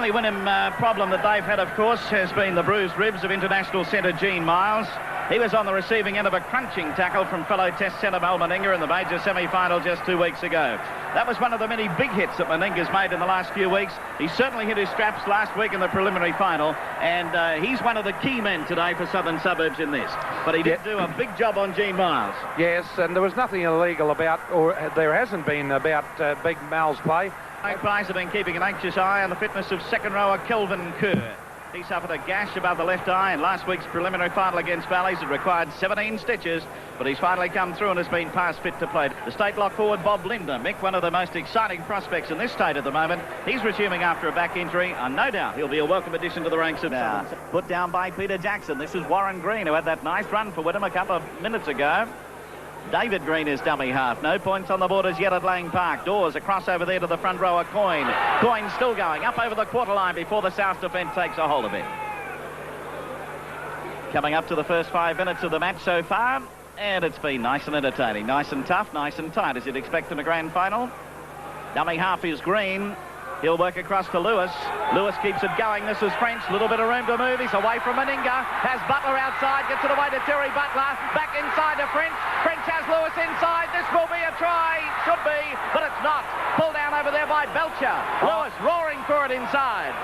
only Wynnum problem that they've had, of course, has been the bruised ribs of international centre Gene Miles. He was on the receiving end of a crunching tackle from fellow Test centre Meninga in the major semi-final just 2 weeks ago. That was one of the many big hits that Meninga's made in the last few weeks. He certainly hit his straps last week in the preliminary final, and he's one of the key men today for Southern Suburbs in this. But he did do a big job on Gene Miles. Yes, and there was nothing illegal about, or there hasn't been, about Big Mal's play. Magpies have been keeping an anxious eye on the fitness of second rower Kelvin Kerr. He suffered a gash above the left eye in last week's preliminary final against Valleys. It required 17 stitches, but he's finally come through and has been past fit to play. The state lock forward Bob Linder, Mick, one of the most exciting prospects in this state at the moment. He's resuming after a back injury, and no doubt he'll be a welcome addition to the ranks of now. Put down by Peter Jackson. This is Warren Green, who had that nice run for Wynnum a couple of minutes ago. David Green is dummy half. No points on the board as yet at Lang Park. Dawes across over there to the front rower Coyne. Coyne still going up over the quarter line before the South defence takes a hold of it. Coming up to the first 5 minutes of the match so far, and it's been nice and entertaining. Nice and tough, nice and tight as you'd expect in a grand final. Dummy half is Green. He'll work across to Lewis. Lewis keeps it going. This is French. Little bit of room to move. He's away from Meninga. Has Butler outside. Gets it away to Terry Butler. Back inside to French. French has Lewis inside. This will be a try. Should be, but it's not. Pulled down over there by Belcher. Lewis roaring for it inside.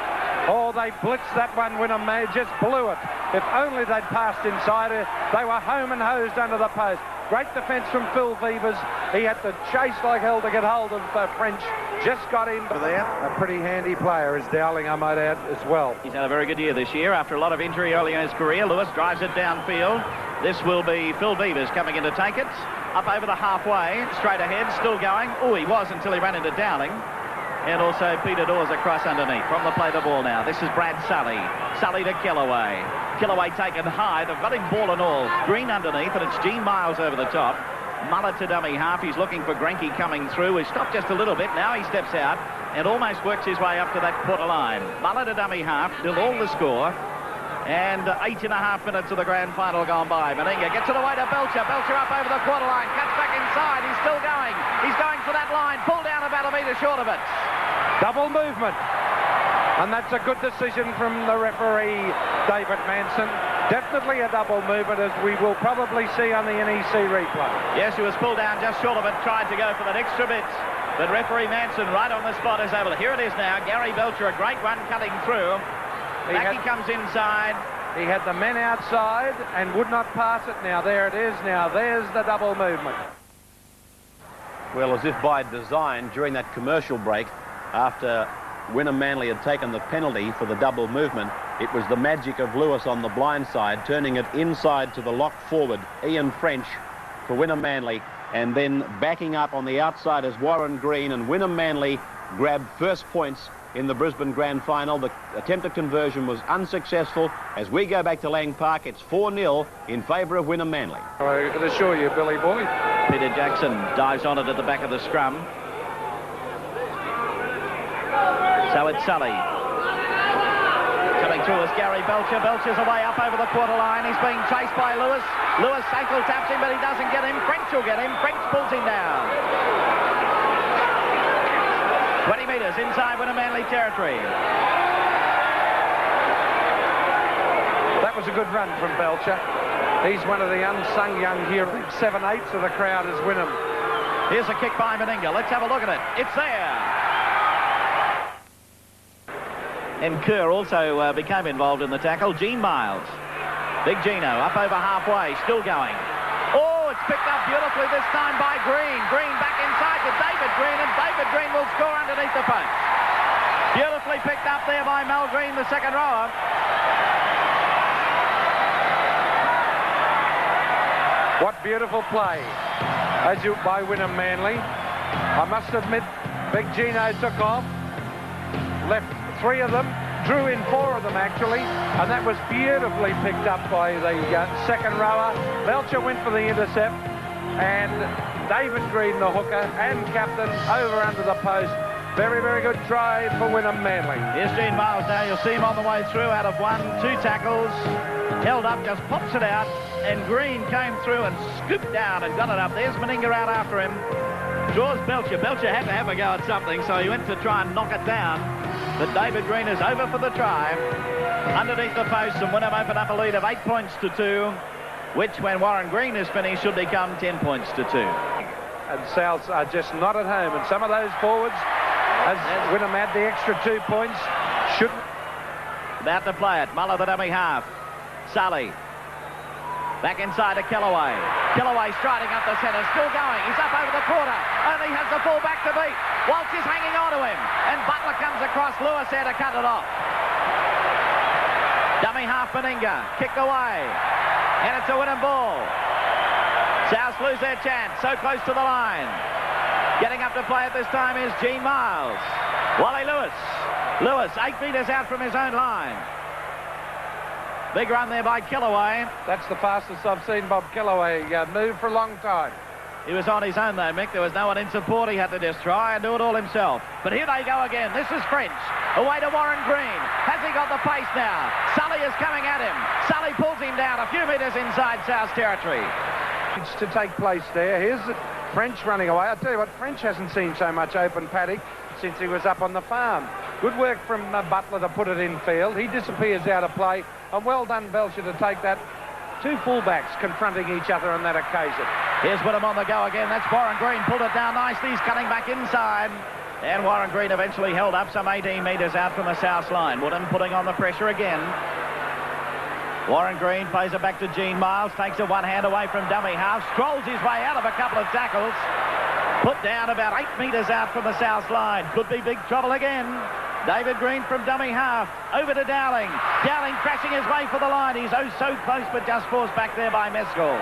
Oh, they blitzed that one. Wynnum just blew it. If only they'd passed inside it. They were home and hosed under the post. Great defence from Phil Vevers. He had to chase like hell to get hold of French. Just got in there. A pretty handy player is Dowling, I might add, as well. He's had a very good year this year after a lot of injury early in his career. Lewis drives it downfield. This will be Phil Vevers coming in to take it. Up over the halfway, straight ahead, still going. Oh, he was until he ran into Dowling. And also Peter Dawes across underneath. From the play the ball now. This is Brad Sully. Sully to Kellaway. Kellaway taken high. They've got him ball and all. Green underneath, and it's Gene Miles over the top. Mullet to dummy half. He's looking for Grenke coming through. He's stopped just a little bit. Now he steps out and almost works his way up to that quarter line. Mullet to dummy half. Still all the score. And 8.5 minutes of the grand final gone by. Meninga gets it away to Belcher. Belcher up over the quarter line. Cuts back inside. He's still going. He's going for that line. Pulled down about a metre short of it. Double movement. And that's a good decision from the referee, David Manson. Definitely a double movement, as we will probably see on the NEC replay. Yes, he was pulled down just short of it. Tried to go for that extra bit. But referee Manson right on the spot is able to. Here it is now. Gary Belcher, a great run cutting through. Back he comes inside. He had the men outside and would not pass it. Now there it is. Now there's the double movement. Well, as if by design, during that commercial break, after Wynnum-Manly had taken the penalty for the double movement, it was the magic of Lewis on the blind side, turning it inside to the lock forward, Ian French, for Wynnum-Manly, and then backing up on the outside as Warren Green, and Wynnum-Manly grabbed first points in the Brisbane Grand Final. The attempted conversion was unsuccessful. As we go back to Lang Park, it's 4-0 in favour of Wynnum-Manly. I can assure you, Billy Boy. Peter Jackson dives on it at the back of the scrum. So it's Sully. Coming through is Gary Belcher. Belcher's away up over the quarter line. He's being chased by Lewis. Lewis ankle taps him, but he doesn't get him. French will get him. French pulls him down. 20 metres inside Wynnum-Manly territory. That was a good run from Belcher. He's one of the unsung young heroes. 7/8 of the crowd is Wynnum. Here's a kick by Meninga. Let's have a look at it. It's there. And Kerr also became involved in the tackle. Gene Miles. Big Gino up over halfway. Still going. Oh, it's picked up beautifully this time by Green. Green back inside to David Green, and David Green will score underneath the post. Beautifully picked up there by Mel Green, the second rower. What beautiful play by Wynnum-Manly. I must admit, Big Gino took off, left 3 of them, drew in 4 of them actually, and that was beautifully picked up by the second rower. Belcher went for the intercept, and David Green, the hooker and captain, over under the post. Very, very good try for Wynnum-Manly. Here's Gene Miles now. You'll see him on the way through out of 1, 2 tackles. Held up, just pops it out, and Green came through and scooped down and got it up. There's Meninga out after him. Draws Belcher. Belcher had to have a go at something, so he went to try and knock it down. But David Green is over for the try. Underneath the post, and Wynnum open up a lead of 8 points to 2, which, when Warren Green is finished, should become 10 points to 2. And Souths are just not at home. And some of those forwards, as Wynnum had the extra 2 points, shouldn't. About to play it. Muller the dummy half. Sully. Back inside to Kellaway. Kellaway striding up the centre, still going. He's up over the quarter. Only has the full back to beat. Walsh is hanging on to him. And Butler comes across. Lewis there to cut it off. Dummy half Meninga. Kicked away. And it's a Wynnum ball. Souths lose their chance. So close to the line. Getting up to play at this time is Gene Miles. Wally Lewis. Lewis 8 metres out from his own line. Big run there by Kellaway. That's the fastest I've seen Bob Kellaway move for a long time. He was on his own though, Mick. There was no one in support. He had to just try and do it all himself. But here they go again. This is French. Away to Warren Green. Has he got the pace now? Sully is coming at him. Sully pulls him down a few metres inside South territory. It's to take place there. Here's French running away. I tell you what, French hasn't seen so much open paddock since he was up on the farm. Good work from Butler to put it in field. He disappears out of play. And well done, Belcher, to take that. 2 fullbacks confronting each other on that occasion. Here's Wynnum on the go again. That's Warren Green. Pulled it down nicely. He's cutting back inside. And Warren Green eventually held up some 18 metres out from the South line. Wynnum putting on the pressure again. Warren Green plays it back to Gene Miles. Takes it one hand away from dummy half. Strolls his way out of a couple of tackles. Put down about 8 metres out from the South line. Could be big trouble again. David Green from dummy half. Over to Dowling. Dowling crashing his way for the line. He's oh so close, but just forced back there by Mescal.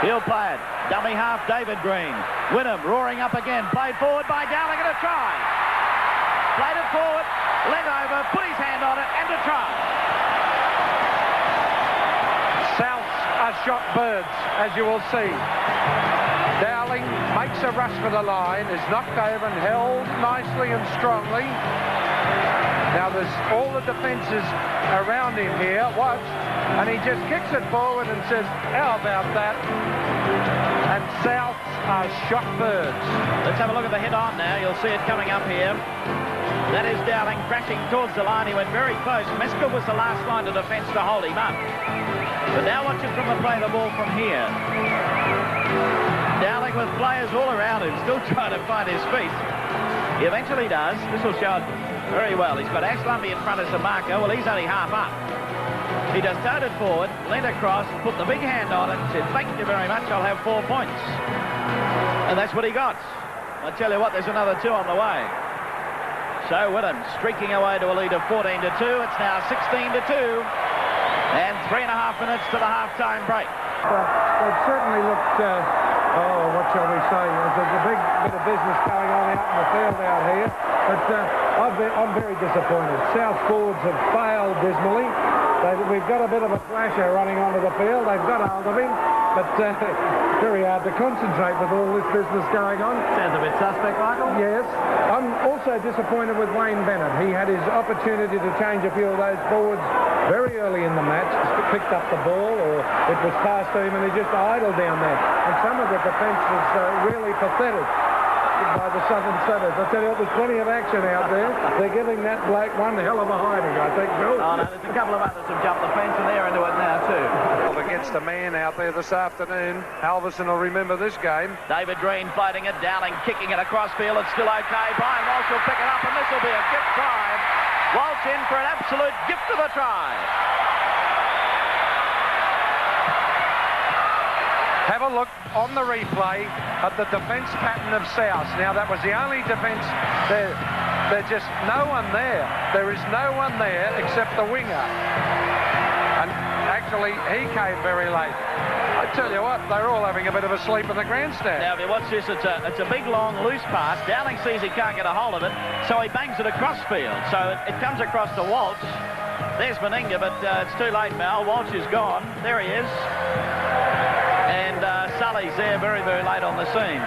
He'll play it. Dummy half, David Green. Wynnum roaring up again. Played forward by Dowling and a try. Played it forward. Leant over. Put his hand on it and a try. Souths are shot birds, as you will see. Dowling makes a rush for the line, is knocked over and held nicely and strongly. Now there's all the defences around him here. Watch. And he just kicks it forward and says, how about that? And Souths are shot birds. Let's have a look at the head-on now. You'll see it coming up here. That is Dowling crashing towards the line. He went very close. Mescal was the last line of defence to hold him up. But now watch it from the play the ball from here. Dowling with players all around him, still trying to find his feet. He eventually does. This will show it very well. He's got Ash Lumbie in front of Samarco. Well, he's only half up. He just turned it forward, leant across, put the big hand on it, and said, thank you very much, I'll have 4 points. And that's what he got. I tell you what, there's another 2 on the way. So Wynnum streaking away to a lead of 14 to 2. It's now 16 to 2. And 3.5 minutes to the half-time break. They've certainly looked, what shall we say? There's a big bit of business going on out in the field out here. But I'm very disappointed. South forwards have failed dismally. We've got a bit of a flasher running onto the field. They've got hold of him. But very hard to concentrate with all this business going on. Sounds a bit suspect, Michael. Yes. I'm also disappointed with Wayne Bennett. He had his opportunity to change a few of those forwards very early in the match, picked up the ball, or it was passed to him, and he just idled down there. And some of the defence was really pathetic by the Southern Setters. I tell you what, there's plenty of action out there. They're giving that bloke one hell of a hiding, I think, Bill. Oh, no, there's a couple of others who've jumped the fence, and they're into it now, too. Against a man out there this afternoon. Halverson will remember this game. David Green floating it, Dowling kicking it across field. It's still okay. Brian Walsh will pick it up, and this will be a gift try. Walsh in for an absolute gift of a try. Have a look on the replay at the defence pattern of South. Now, that was the only defence. There's just no one there. There is no one there except the winger. And actually, he came very late. I tell you what, they're all having a bit of a sleep in the grandstand. Now, if you watch this, it's a big, long, loose pass. Dowling sees he can't get a hold of it, so he bangs it across field. So it comes across to Walsh. There's Meninga, but it's too late, Mal. Walsh is gone. There he is. And Sully's there very, very late on the scene.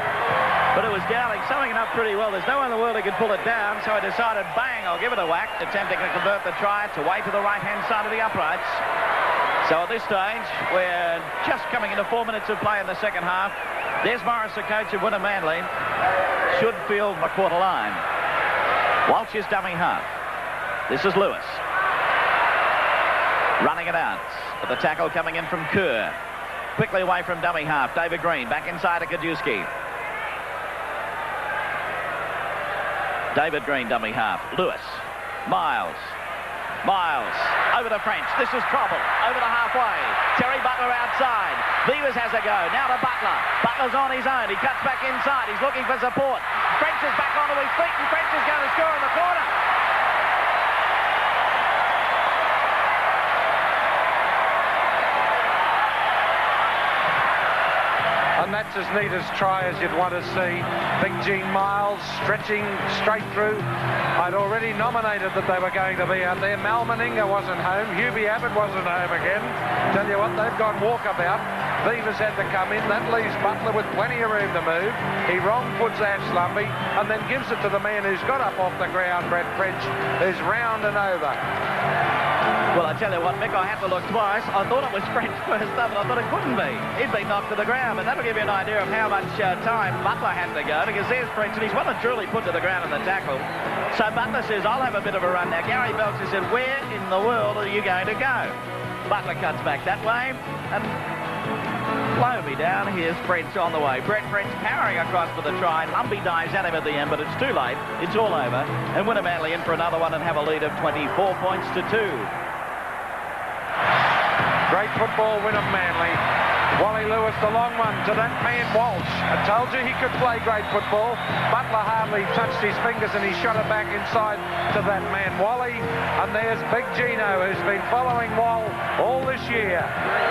But it was Dowling summing it up pretty well. There's no one in the world who could pull it down, so I decided, bang, I'll give it a whack, attempting to convert the try. It's away to the right-hand side of the uprights. So at this stage, we're just coming into 4 minutes of play in the second half. There's Morris, the coach of Wynnum-Manly. Should field the quarter line. Walsh is dummy half. This is Lewis. Running it out. But the tackle coming in from Kerr. Quickly away from dummy half. David Green back inside to Kajewski. David Green, dummy half. Lewis. Miles. Over to French. This is trouble. Over the halfway. Terry Butler outside. Beavers has a go. Now to Butler. Butler's on his own. He cuts back inside. He's looking for support. French is back onto his feet, and French is going to score in the corner. And that's as neat a try as you'd want to see. Big Gene Miles stretching straight through. I'd already nominated that they were going to be out there. Meninga wasn't home. Hubie Abbott wasn't home again. Tell you what, they've gone walkabout. Beavers had to come in. That leaves Butler with plenty of room to move. He wrong puts Ash Lumbie and then gives it to the man who's got up off the ground, Brett French, who's round and over. Well, I tell you what, Mick, I had to look twice. I thought it was French first up, and I thought it couldn't be. He'd been knocked to the ground, and that'll give you an idea of how much time Butler had to go, because there's French, and he's well and truly put to the ground in the tackle. So Butler says, I'll have a bit of a run now. Gary Belcher said, where in the world are you going to go? Butler cuts back that way, and blow me down, here's French on the way. Brett French powering across for the try. Lumbie dives at him at the end, but it's too late. It's all over. And Wynnum-Manly in for another one and have a lead of 24 points to 2. Great football, Wynnum-Manly. Wally Lewis, the long one to that man Walsh. I told you he could play great football. Butler hardly touched his fingers and he shot it back inside to that man Wally. And there's Big Gino, who's been following Wall all this year.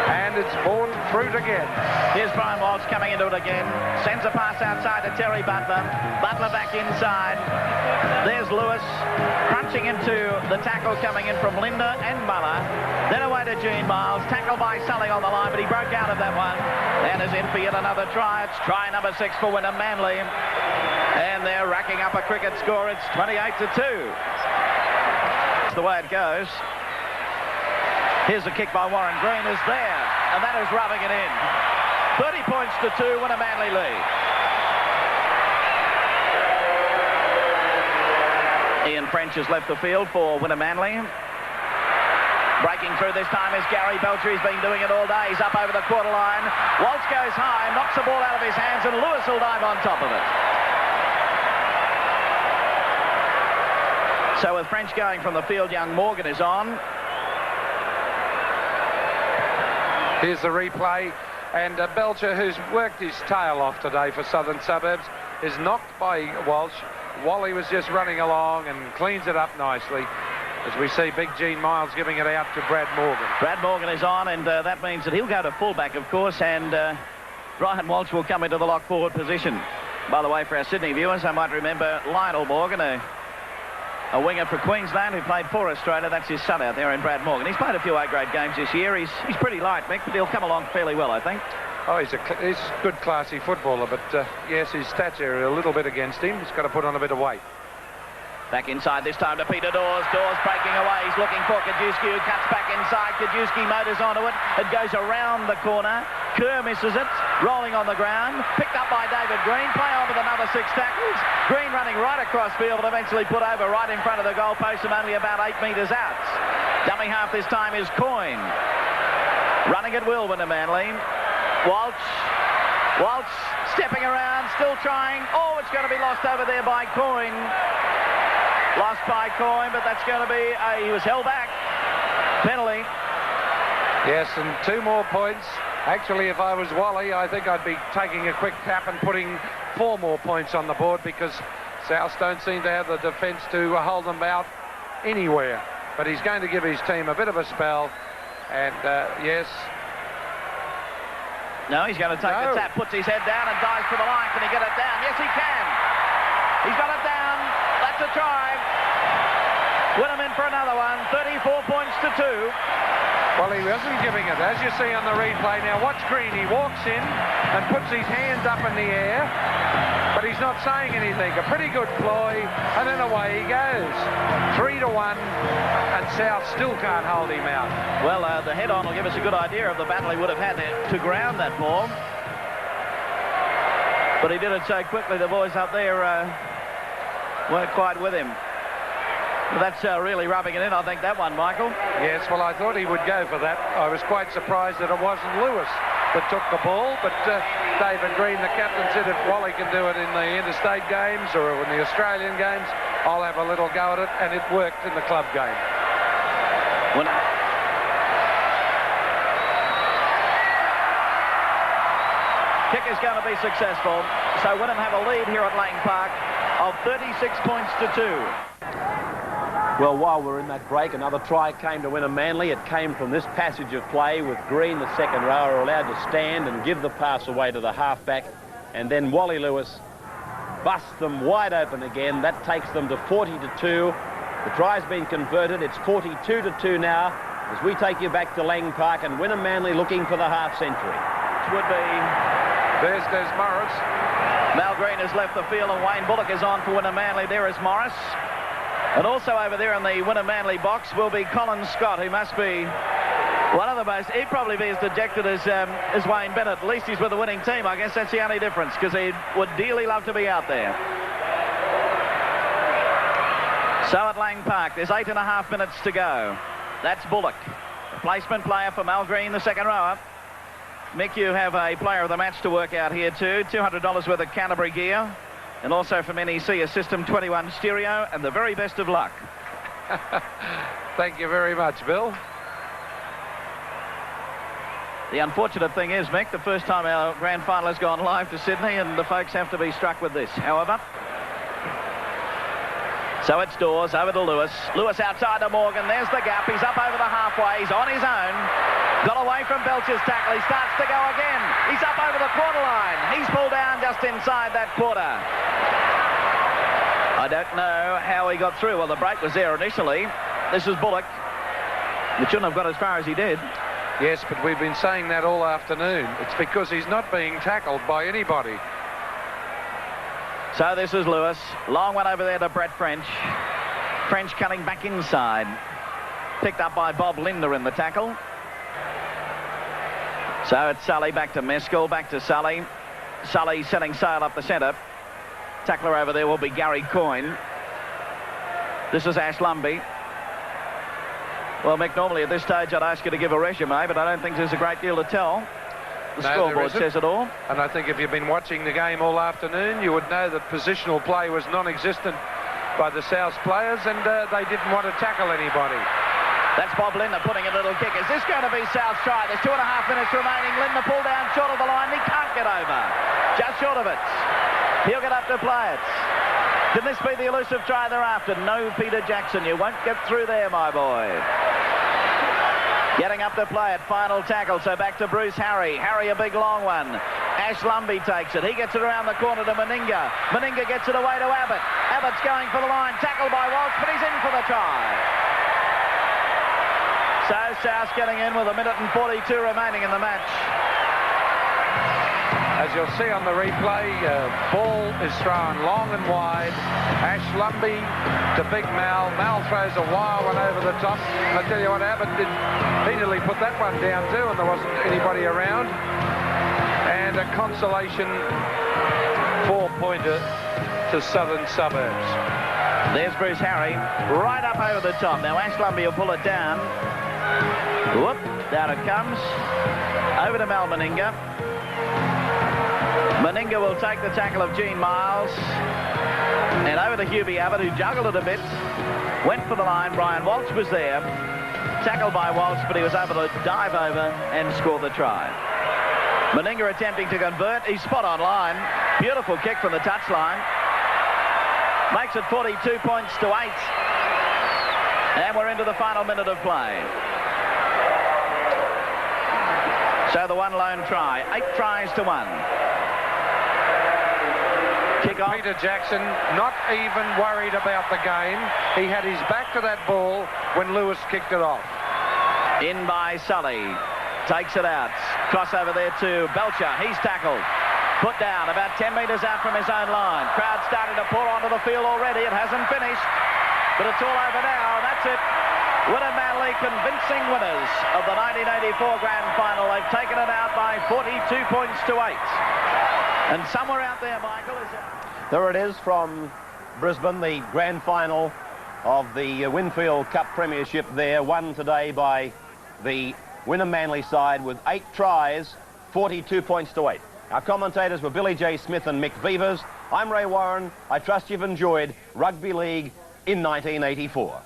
And it's borne fruit again. Here's Brian Walsh coming into it again. Sends a pass outside to Terry Butler. Butler back inside. There's Lewis crunching into the tackle coming in from Linder and Muller. Then away to Gene Miles. Tackled by Sully on the line, but he broke out of that one. And is in for yet another try. It's try number 6 for Wynnum-Manly. And they're racking up a cricket score. It's 28-2. That's the way it goes. Here's a kick by Warren Green is there. And that is rubbing it in. 30 points to 2, Wynnum-Manly lead. Ian French has left the field for Wynnum-Manly. Breaking through this time is Gary Belcher. He's been doing it all day. He's up over the quarter line. Walsh goes high, knocks the ball out of his hands, and Lewis will dive on top of it. So with French going from the field, young Morgan is on. Here's the replay. And Belcher, who's worked his tail off today for Southern Suburbs, is knocked by Walsh. Wally was just running along and cleans it up nicely. As we see Big Gene Miles giving it out to Brad Morgan. Brad Morgan is on, and that means that he'll go to fullback, of course, and Ryan Walsh will come into the lock forward position. By the way, for our Sydney viewers, I might remember Lionel Morgan, a winger for Queensland who played for Australia. That's his son out there in Brad Morgan. He's played a few A-grade games this year. He's pretty light, Mick, but he'll come along fairly well, I think. Oh, he's a good, classy footballer, but yes, his stats are a little bit against him. He's got to put on a bit of weight. Back inside this time to Peter Dawes. Dawes breaking away. He's looking for Kajewski, who cuts back inside. Kajewski motors onto it. It goes around the corner. Kerr misses it. Rolling on the ground. Picked up by David Green. Play on with another 6 tackles. Green running right across field and eventually put over right in front of the goal post and only about 8 metres out. Dummy half this time is Coyne. Running at will, Wynnum-Manly. Walsh stepping around, still trying. Oh, it's going to be lost over there by Coyne. Lost by Coyne, but that's going to be he was held back. Penalty. Yes, and 2 more points. Actually, if I was Wally, I think I'd be taking a quick tap and putting 4 more points on the board, because South don't seem to have the defence to hold them out anywhere. But he's going to give his team a bit of a spell. And, yes. No, he's going to take the tap, puts his head down and dives for the line. Can he get it down? Yes, he can. He's got it down. That's a try. Wynnum in for another one. 34 points to 2. Well, he wasn't giving it, as you see on the replay. Now, watch Green. He walks in and puts his hands up in the air, but he's not saying anything. A pretty good ploy, and then away he goes. 3-1, and South still can't hold him out. Well, the head-on will give us a good idea of the battle he would have had to ground that ball. But he did it so quickly, the boys up there weren't quite with him. That's really rubbing it in, I think, that one, Michael. Yes, well, I thought he would go for that. I was quite surprised that it wasn't Lewis that took the ball, but David Green, the captain, said if Wally can do it in the interstate games or in the Australian games, I'll have a little go at it, and it worked in the club game. Kick is going to be successful, so Wynnum have a lead here at Lang Park of 36 points to 2. Well, while we're in that break, another try came to Wynnum-Manly. It came from this passage of play with Green, the second rower, allowed to stand and give the pass away to the halfback. And then Wally Lewis busts them wide open again. That takes them to 40 to 2. The try's been converted. It's 42 to 2 now as we take you back to Lang Park, and Wynnum-Manly looking for the half century. Which would be... There's Des Morris. Mal Green has left the field and Wayne Bullock is on for Wynnum-Manly. There is Morris. And also over there in the Wynnum-Manly box will be Colin Scott, who must be one of the most... He'd probably be as dejected as Wayne Bennett. At least he's with the winning team. I guess that's the only difference, because he would dearly love to be out there. So at Lang Park, there's 8.5 minutes to go. That's Bullock. Replacement player for Mal Green, the second rower. Mick, you have a player of the match to work out here too. $200 worth of Canterbury gear. And also from NEC, a System 21 stereo, and the very best of luck. Thank you very much, Bill. The unfortunate thing is, Mick, the first time our grand final has gone live to Sydney, and the folks have to be struck with this. However, so it's Dawes over to Lewis. Lewis outside to Morgan. There's the gap. He's up over the halfway. He's on his own. Got away from Belcher's tackle. He starts to go again. He's up over the quarter line. He's pulled down just inside that quarter. I don't know how he got through. Well, the break was there initially. This is Bullock. He shouldn't have got as far as he did. Yes, but we've been saying that all afternoon. It's because he's not being tackled by anybody. So this is Lewis. Long one over there to Brett French. French cutting back inside. Picked up by Bob Linder in the tackle. So it's Sully back to Mescal, back to Sully. Sully setting sail up the centre. Tackler over there will be Gary Coyne. This is Ash Lumbey. Well, Mick, normally at this stage I'd ask you to give a resume, but I don't think there's a great deal to tell. The scoreboard says it all. And I think if you've been watching the game all afternoon, you would know that positional play was non-existent by the South players, and they didn't want to tackle anybody. That's Bob Linder putting a little kick. Is this going to be South's try? There's 2.5 minutes remaining. Linder pulled down short of the line. He can't get over. Just short of it. He'll get up to play it. Can this be the elusive try they're after? No, Peter Jackson. You won't get through there, my boy. Getting up to play it. Final tackle. So back to Bruce Harry. Harry, a big long one. Ash Lumbey takes it. He gets it around the corner to Meninga. Meninga gets it away to Abbott. Abbott's going for the line. Tackled by Walsh, but he's in for the try. So South getting in with 1 minute and 42 remaining in the match. As you'll see on the replay, ball is thrown long and wide. Ash Lumbey to Big Mal. Mal throws a wild one over the top. I tell you what, Abbott did. He nearly put that one down too, and there wasn't anybody around. And a consolation 4-pointer to Southern Suburbs. There's Bruce Harry right up over the top. Now Ash Lumbey will pull it down. Whoop, down it comes. Over to Mal Meninga. Meninga will take the tackle of Gene Miles. And over to Hubie Abbott, who juggled it a bit. Went for the line. Brian Walsh was there. Tackled by Walsh, but he was able to dive over and score the try. Meninga attempting to convert. He's spot on line. Beautiful kick from the touchline. Makes it 42 points to 8. And we're into the final minute of play. So the one lone try. 8 tries to 1. Kick off. Peter Jackson not even worried about the game. He had his back to that ball when Lewis kicked it off. In by Sully. Takes it out. Crossover there to Belcher. He's tackled. Put down about 10 metres out from his own line. Crowd starting to pour onto the field already. It hasn't finished. But it's all over now. That's it. Wynnum-Manly convincing winners of the 1984 Grand Final. They've taken it out by 42 points to 8. And somewhere out there, Michael, is it? There it is from Brisbane, the Grand Final of the Winfield Cup Premiership there, won today by the Wynnum-Manly side with 8 tries, 42 points to 8. Our commentators were Billy J. Smith and Mick Vivers. I'm Ray Warren. I trust you've enjoyed Rugby League in 1984.